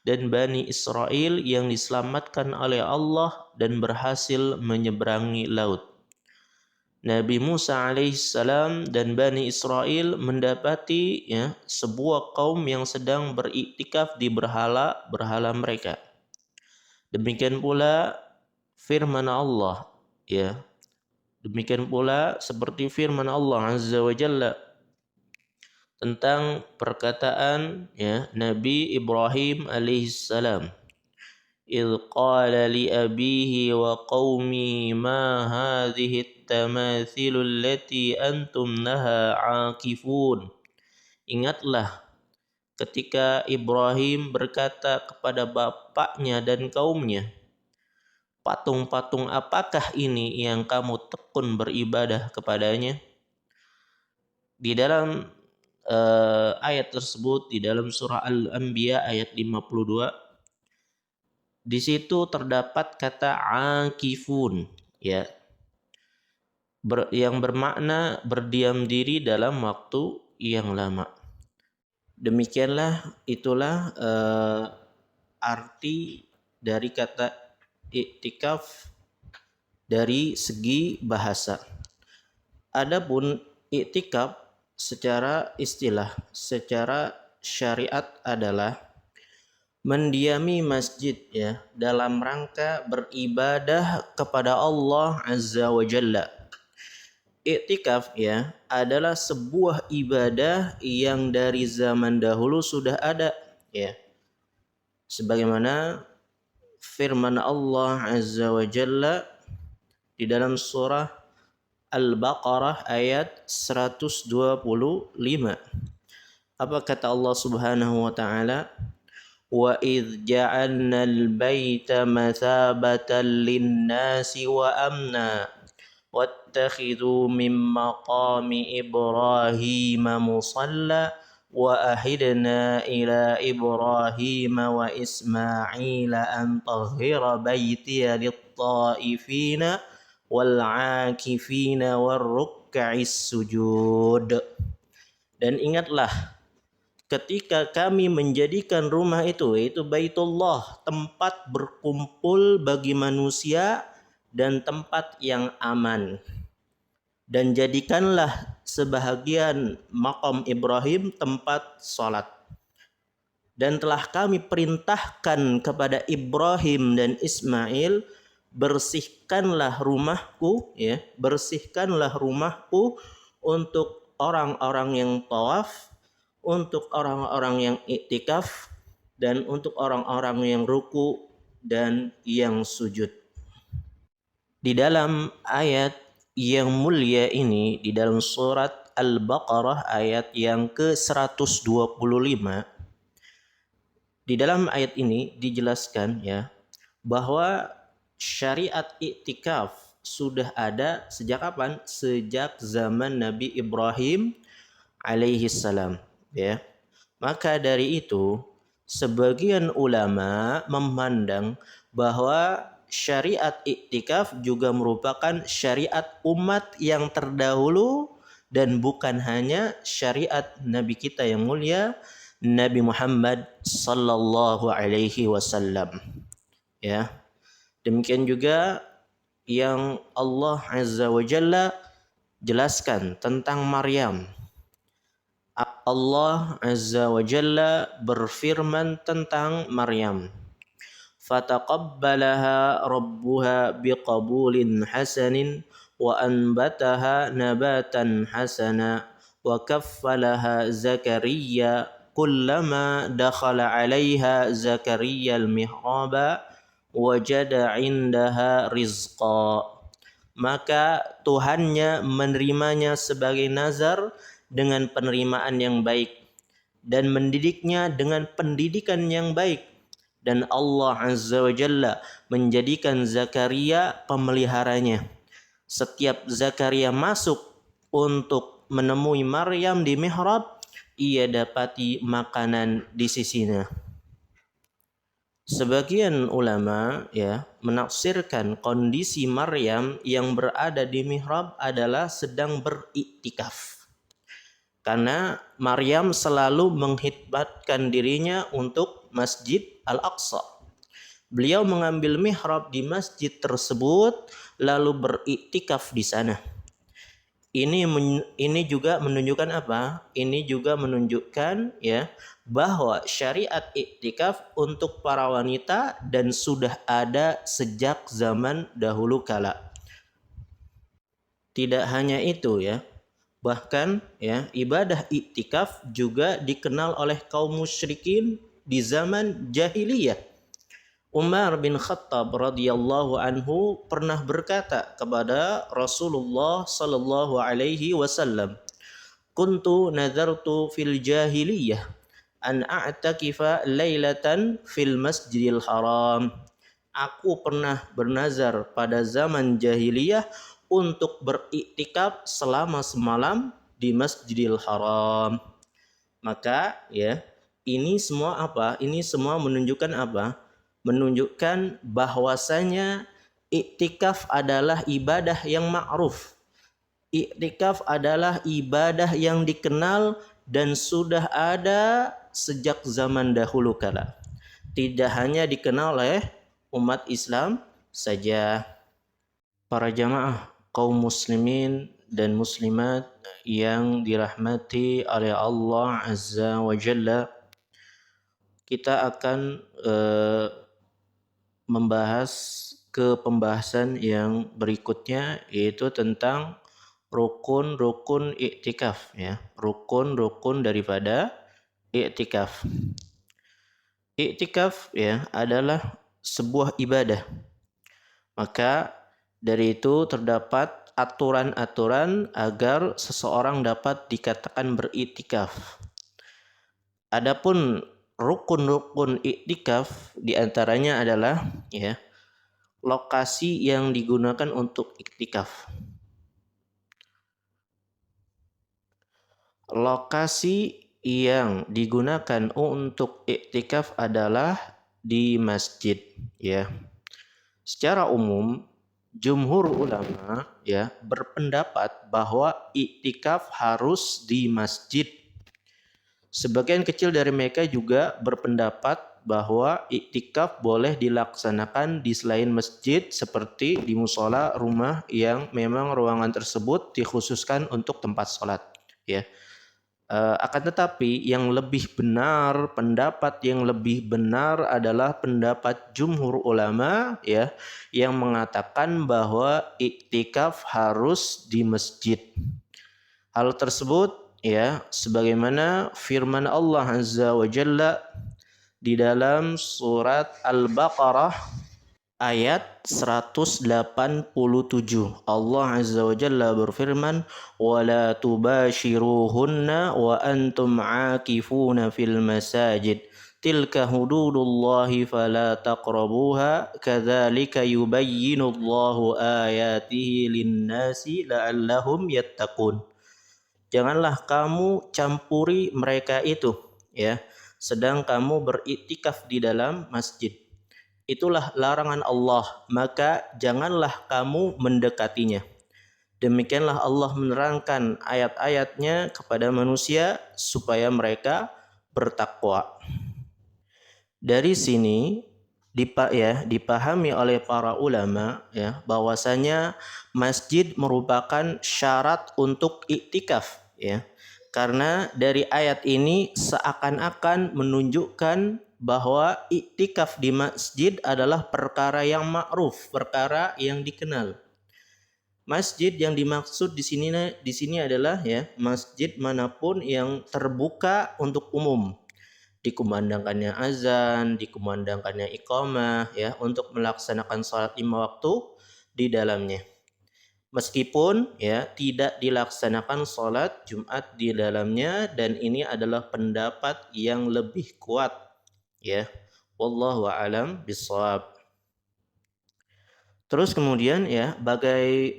dan Bani Israel yang diselamatkan oleh Allah dan berhasil menyeberangi laut. Nabi Musa alaihissalam dan Bani Israel mendapati sebuah kaum yang sedang beriktikaf di berhala mereka. Demikian pula firman Allah, demikian pula seperti firman Allah Azza wa Jalla tentang perkataan Nabi Ibrahim alaihissalam. إذ قال لأبيه وقومه ما هذه التماثيل التي أنتم لها عاكفون. Ingatlah ketika Ibrahim berkata kepada bapaknya dan kaumnya, patung-patung apakah ini yang kamu tekun beribadah kepadanya? Di dalam ayat tersebut, di dalam surah Al-Anbiya ayat 52, di situ terdapat kata akifun, yang bermakna berdiam diri dalam waktu yang lama. Itulah arti dari kata iktikaf dari segi bahasa. Adapun iktikaf secara istilah, secara syariat adalah mendiami masjid dalam rangka beribadah kepada Allah Azza wa Jalla. Iktikaf adalah sebuah ibadah yang dari zaman dahulu sudah ada sebagaimana firman Allah Azza wa Jalla di dalam surah Al-Baqarah ayat 125. Apa kata Allah Subhanahu wa taala? وَإِذْ جَعَلْنَا الْبَيْتَ مَثَابَةً لِلنَّاسِ وَأَمْنًا وَاتَّخِذُوا مِنْ مَقَامِ إِبْرَاهِيمَ مُصَلًّى وَأَعِدْنَا إِلَى إِبْرَاهِيمَ وَإِسْمَاعِيلَ أَنْ طَهِّرَ بَيْتِيَ لِلطَّائِفِينَ وَالْعَاكِفِينَ وَالرُّكَّعِ السُّجُودِ. Dan ingatlah ketika kami menjadikan rumah itu, yaitu Baitullah, tempat berkumpul bagi manusia dan tempat yang aman. Dan jadikanlah sebahagian maqam Ibrahim tempat salat. Dan telah kami perintahkan kepada Ibrahim dan Ismail, bersihkanlah rumahku untuk orang-orang yang tawaf, untuk orang-orang yang iktikaf, dan untuk orang-orang yang ruku dan yang sujud. Di dalam ayat yang mulia ini, di dalam surat Al-Baqarah ayat yang ke-125, di dalam ayat ini dijelaskan bahwa syariat iktikaf sudah ada sejak kapan? Sejak zaman Nabi Ibrahim alaihi salam. Maka dari itu sebagian ulama memandang bahwa syariat iktikaf juga merupakan syariat umat yang terdahulu dan bukan hanya syariat Nabi kita yang mulia Nabi Muhammad sallallahu alaihi wasallam. Demikian juga yang Allah Azza wa Jalla jelaskan tentang Maryam. Allah Azza wa Jalla berfirman tentang Maryam, fataqabbalaha rabbuha biqabulin hasanin wa anbataha nabatan hasana wa kaffalaha Zakaria kullama dakhala 'alaiha Zakaria al-mihraba wajada 'indaha rizqa. Maka Tuhannya menerimanya sebagai nazar dengan penerimaan yang baik dan mendidiknya dengan pendidikan yang baik, dan Allah Azza wa Jalla menjadikan Zakaria pemeliharanya. Setiap Zakaria masuk untuk menemui Maryam di mihrab, ia dapati makanan di sisinya. Sebagian ulama menafsirkan kondisi Maryam yang berada di mihrab adalah sedang beriktikaf. Karena Maryam selalu menghidmatkan dirinya untuk Masjid Al-Aqsa. Beliau mengambil mihrab di masjid tersebut lalu beriktikaf di sana. Ini juga menunjukkan apa? Ini juga menunjukkan bahwa syariat iktikaf untuk para wanita dan sudah ada sejak zaman dahulu kala. Tidak hanya itu bahkan ibadah iktikaf juga dikenal oleh kaum musyrikin di zaman jahiliyah. Umar bin Khattab radhiyallahu anhu pernah berkata kepada Rasulullah sallallahu alaihi wasallam, "Kuntu nadartu fil jahiliyah an a'takifa lailatan fil Masjidil Haram." Aku pernah bernazar pada zaman jahiliyah untuk beriktikaf selama semalam di Masjidil Haram. Maka ini semua apa? Ini semua menunjukkan apa? Menunjukkan bahwasanya iktikaf adalah ibadah yang ma'ruf. Iktikaf adalah ibadah yang dikenal dan sudah ada sejak zaman dahulu kala. Tidak hanya dikenal oleh umat Islam saja. Para jamaah kaum muslimin dan muslimat yang dirahmati oleh Allah Azza wa Jalla, kita akan membahas ke pembahasan yang berikutnya, yaitu tentang rukun-rukun iktikaf rukun-rukun daripada iktikaf. Iktikaf adalah sebuah ibadah. Maka dari itu terdapat aturan-aturan agar seseorang dapat dikatakan beriktikaf. Adapun rukun-rukun iktikaf diantaranya adalah lokasi yang digunakan untuk iktikaf. Lokasi yang digunakan untuk iktikaf adalah di masjid Secara umum jumhur ulama berpendapat bahwa iktikaf harus di masjid. Sebagian kecil dari mereka juga berpendapat bahwa iktikaf boleh dilaksanakan di selain masjid, seperti di musola rumah yang memang ruangan tersebut dikhususkan untuk tempat sholat. Akan tetapi yang lebih benar, pendapat yang lebih benar adalah pendapat jumhur ulama yang mengatakan bahwa iktikaf harus di masjid. Hal tersebut sebagaimana firman Allah Azza wa Jalla di dalam surat Al-Baqarah ayat 187. Allah Azza wa Jalla berfirman, "Wala tubashiruhunna wa antum 'akifuna fil masajid. Tilka hududullahi fala taqrabuha. Kadzalika yubayyinullahu ayatihi lin-nasi la'allahum yattaqun." Janganlah kamu campuri mereka itu sedang kamu beriktikaf di dalam masjid. Itulah larangan Allah, maka janganlah kamu mendekatinya. Demikianlah Allah menerangkan ayat-ayatnya kepada manusia supaya mereka bertakwa. Dari sini dipahami oleh para ulama bahwasanya masjid merupakan syarat untuk iktikaf karena dari ayat ini seakan-akan menunjukkan bahwa iktikaf di masjid adalah perkara yang ma'ruf, perkara yang dikenal. Masjid yang dimaksud di sini adalah masjid manapun yang terbuka untuk umum, dikumandangkannya azan, dikumandangkannya iqamah ya untuk melaksanakan salat 5 waktu di dalamnya. Meskipun ya tidak dilaksanakan salat Jumat di dalamnya, dan ini adalah pendapat yang lebih kuat ya. Wallahu a'lam bishawab. Terus kemudian ya,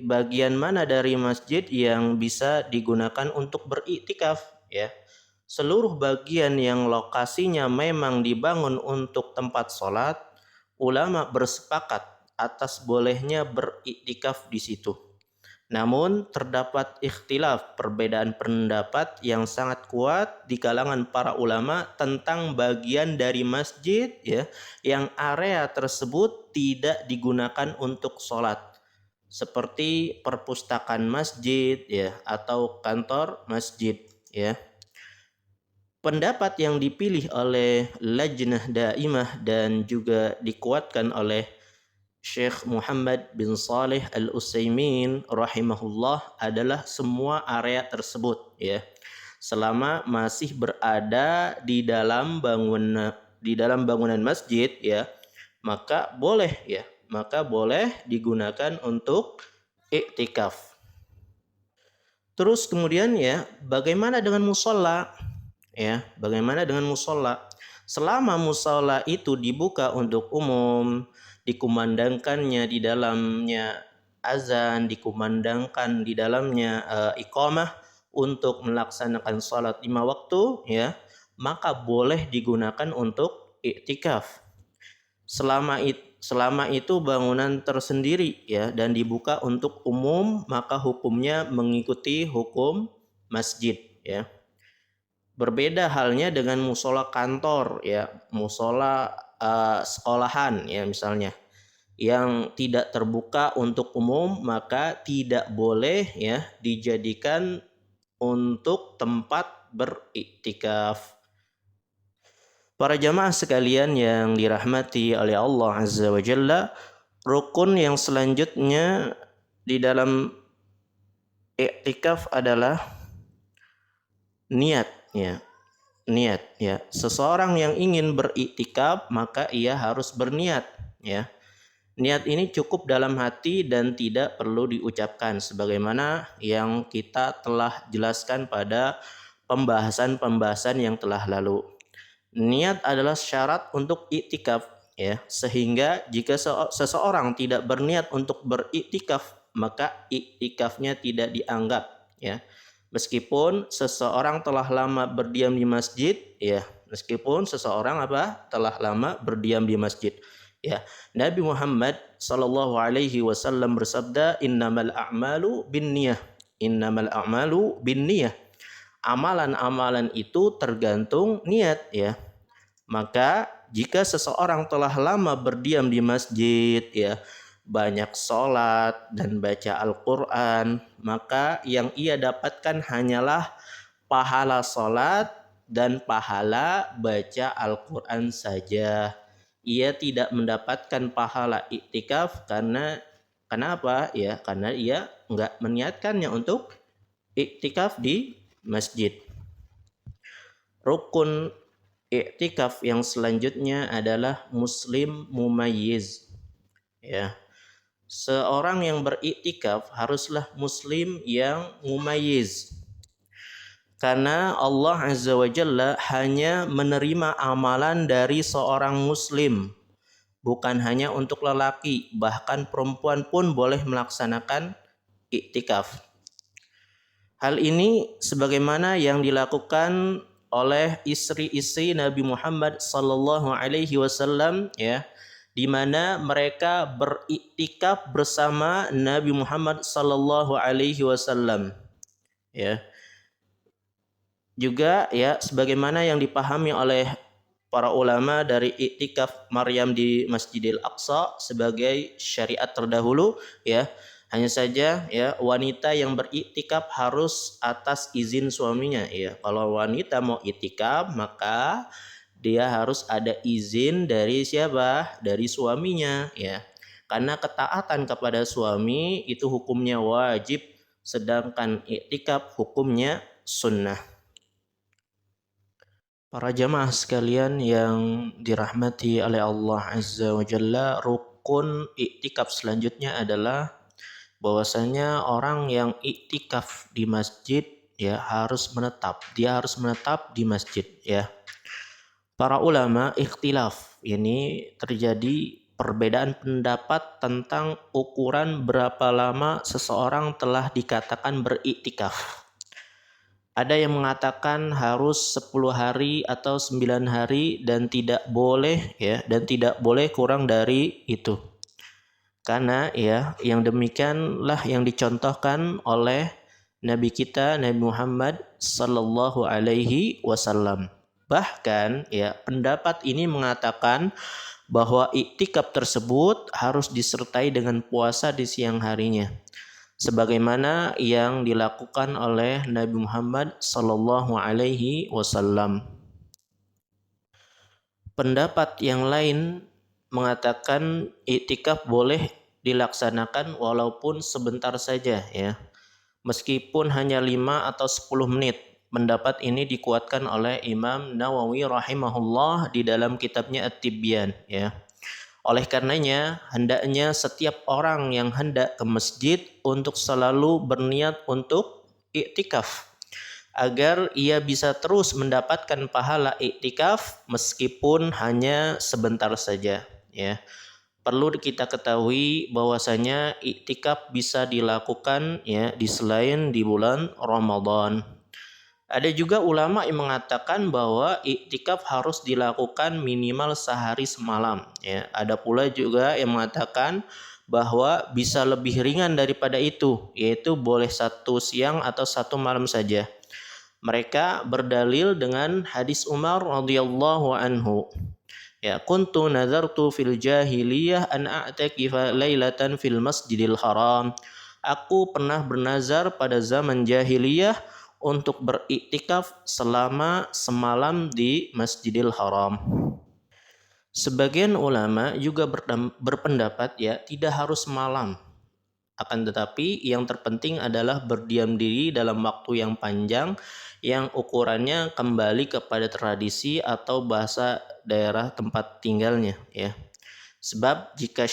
bagian mana dari masjid yang bisa digunakan untuk beriktikaf ya? Seluruh bagian yang lokasinya memang dibangun untuk tempat sholat, ulama bersepakat atas bolehnya beriktikaf di situ. Namun terdapat ikhtilaf, perbedaan pendapat yang sangat kuat di kalangan para ulama tentang bagian dari masjid ya yang area tersebut tidak digunakan untuk sholat, seperti perpustakaan masjid ya atau kantor masjid ya. Pendapat yang dipilih oleh Lajnah Daimah dan juga dikuatkan oleh Syekh Muhammad bin Saleh Al-Utsaimin rahimahullah adalah semua area tersebut ya. Selama masih berada di dalam bangunan masjid ya, maka boleh digunakan untuk iktikaf. Terus kemudian ya, bagaimana dengan musola? Ya, bagaimana dengan musola? Selama musola itu dibuka untuk umum, dikumandangkannya di dalamnya azan, dikumandangkan di dalamnya iqamah untuk melaksanakan salat 5 waktu ya, maka boleh digunakan untuk iktikaf. Selama itu bangunan tersendiri ya dan dibuka untuk umum, maka hukumnya mengikuti hukum masjid ya. Berbeda halnya dengan musola kantor ya, musola sekolahan ya misalnya, yang tidak terbuka untuk umum, maka tidak boleh ya dijadikan untuk tempat beriktikaf. Para jamaah sekalian yang dirahmati oleh Allah Azza wa Jalla, rukun yang selanjutnya di dalam iktikaf adalah niat ya. Niat ya. Seseorang yang ingin beriktikaf maka ia harus berniat ya. Niat ini cukup dalam hati dan tidak perlu diucapkan sebagaimana yang kita telah jelaskan pada pembahasan-pembahasan yang telah lalu. Niat adalah syarat untuk iktikaf ya, sehingga jika seseorang tidak berniat untuk beriktikaf maka iktikafnya tidak dianggap ya. Meskipun seseorang telah lama berdiam di masjid ya, telah lama berdiam di masjid ya. Nabi Muhammad sallallahu alaihi wasallam bersabda, innamal a'malu binniyah. Amalan-amalan itu tergantung niat ya. Maka jika seseorang telah lama berdiam di masjid ya, banyak sholat dan baca Al-Quran, maka yang ia dapatkan hanyalah pahala sholat dan pahala baca Al-Quran saja. Ia tidak mendapatkan pahala iktikaf kenapa ya? Karena ia enggak meniatkannya untuk iktikaf di masjid. Rukun iktikaf yang selanjutnya adalah muslim mumayyiz ya. Seorang yang beriktikaf haruslah muslim yang mumayyiz, karena Allah Azza wa Jalla hanya menerima amalan dari seorang muslim, bukan hanya untuk lelaki, bahkan perempuan pun boleh melaksanakan iktikaf. Hal ini sebagaimana yang dilakukan oleh istri-istri Nabi Muhammad sallallahu alaihi wasallam ya, di mana mereka beriktikaf bersama Nabi Muhammad sallallahu alaihi wasallam ya. Juga ya sebagaimana yang dipahami oleh para ulama dari iktikaf Maryam di Masjidil Aqsa sebagai syariat terdahulu ya. Hanya saja ya wanita yang beriktikaf harus atas izin suaminya ya. Kalau wanita mau iktikaf maka dia harus ada izin dari siapa? Dari suaminya ya. Karena ketaatan kepada suami itu hukumnya wajib, sedangkan iktikaf hukumnya sunnah. Para jamaah sekalian yang dirahmati oleh Allah Azza wa Jalla, rukun iktikaf selanjutnya adalah bahwasanya orang yang iktikaf di masjid ya harus menetap. Dia harus menetap di masjid ya. Para ulama ikhtilaf, ini terjadi perbedaan pendapat tentang ukuran berapa lama seseorang telah dikatakan beriktikaf. Ada yang mengatakan harus 10 hari atau 9 hari dan tidak boleh ya, dan tidak boleh kurang dari itu. Karena ya yang demikianlah yang dicontohkan oleh Nabi kita Nabi Muhammad sallallahu alaihi wasallam. Bahkan ya pendapat ini mengatakan bahwa iktikaf tersebut harus disertai dengan puasa di siang harinya, sebagaimana yang dilakukan oleh Nabi Muhammad sallallahu alaihi wasallam. Pendapat yang lain mengatakan iktikaf boleh dilaksanakan walaupun sebentar saja ya, meskipun hanya 5 atau 10 menit. Pendapat ini dikuatkan oleh Imam Nawawi rahimahullah di dalam kitabnya At-Tibyan ya. Oleh karenanya, hendaknya setiap orang yang hendak ke masjid untuk selalu berniat untuk iktikaf agar ia bisa terus mendapatkan pahala iktikaf meskipun hanya sebentar saja ya. Perlu kita ketahui bahwasanya iktikaf bisa dilakukan ya di selain di bulan Ramadan. Ada juga ulama yang mengatakan bahwa iktikaf harus dilakukan minimal sehari semalam ya. Ada pula juga yang mengatakan bahwa bisa lebih ringan daripada itu, yaitu boleh 1 siang atau 1 malam saja. Mereka berdalil dengan hadis Umar radhiyallahu anhu. Ya, kuntu nazartu fil jahiliyah an a'takifa lailatan fil Masjidil Haram. Aku pernah bernazar pada zaman jahiliyah untuk beriktikaf selama semalam di Masjidil Haram. Sebagian ulama juga berpendapat ya tidak harus malam. Akan tetapi yang terpenting adalah berdiam diri dalam waktu yang panjang yang ukurannya kembali kepada tradisi atau bahasa daerah tempat tinggalnya ya. Sebab jika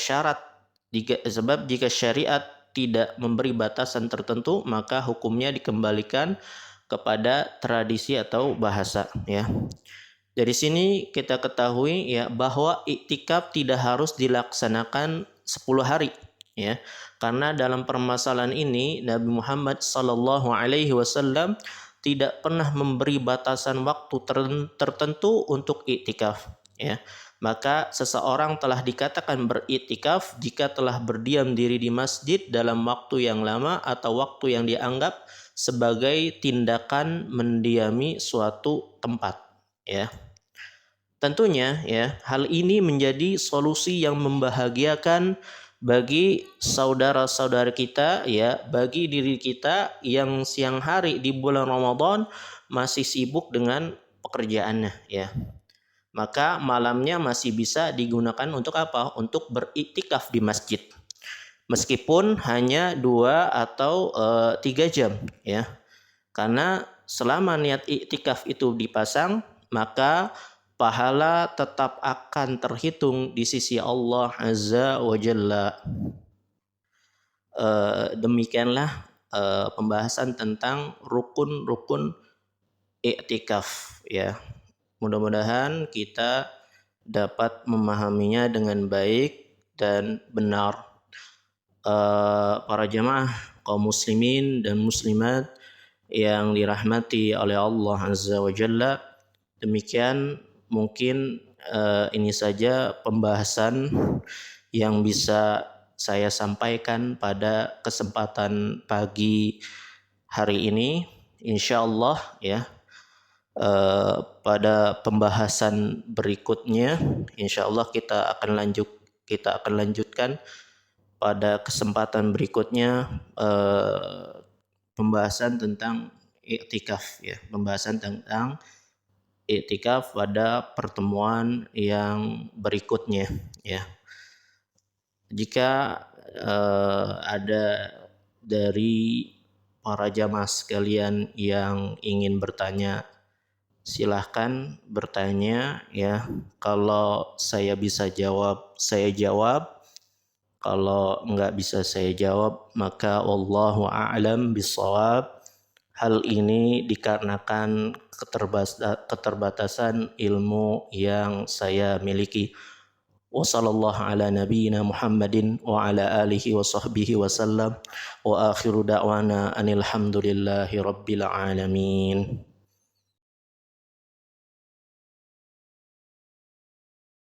syariat tidak memberi batasan tertentu, maka hukumnya dikembalikan kepada tradisi atau bahasa ya. Dari sini kita ketahui ya bahwa iktikaf tidak harus dilaksanakan 10 hari ya. Karena dalam permasalahan ini Nabi Muhammad sallallahu alaihi wasallam tidak pernah memberi batasan waktu tertentu untuk iktikaf ya. Maka seseorang telah dikatakan beriktikaf jika telah berdiam diri di masjid dalam waktu yang lama atau waktu yang dianggap sebagai tindakan mendiami suatu tempat ya. Tentunya ya hal ini menjadi solusi yang membahagiakan bagi saudara-saudara kita ya, bagi diri kita yang siang hari di bulan Ramadan masih sibuk dengan pekerjaannya ya. Maka malamnya masih bisa digunakan untuk apa? Untuk beriktikaf di masjid. Meskipun hanya 2 atau 3 jam ya. Karena selama niat iktikaf itu dipasang, maka pahala tetap akan terhitung di sisi Allah Azza wa Jalla. Demikianlah pembahasan tentang rukun-rukun iktikaf ya. Mudah-mudahan kita dapat memahaminya dengan baik dan benar. Para jamaah kaum muslimin dan muslimat yang dirahmati oleh Allah Azza wa Jalla, demikian mungkin ini saja pembahasan yang bisa saya sampaikan pada kesempatan pagi hari ini. Insya Allah ya, pada pembahasan berikutnya insya Allah kita akan lanjutkan pada kesempatan berikutnya pembahasan tentang iktikaf ya, pembahasan tentang iktikaf pada pertemuan yang berikutnya ya. Jika ada dari para jamaah sekalian yang ingin bertanya silahkan bertanya ya. Kalau saya bisa jawab, saya jawab. Kalau nggak bisa saya jawab, maka wallahu a'lam bishawab. Hal ini dikarenakan keterbatasan ilmu yang saya miliki. Wassallallahu ala nabiyyina Muhammadin wa ala alihi wa sahbihi wasallam. Wa akhiru da'wana anil hamdulillahi rabbil alamin.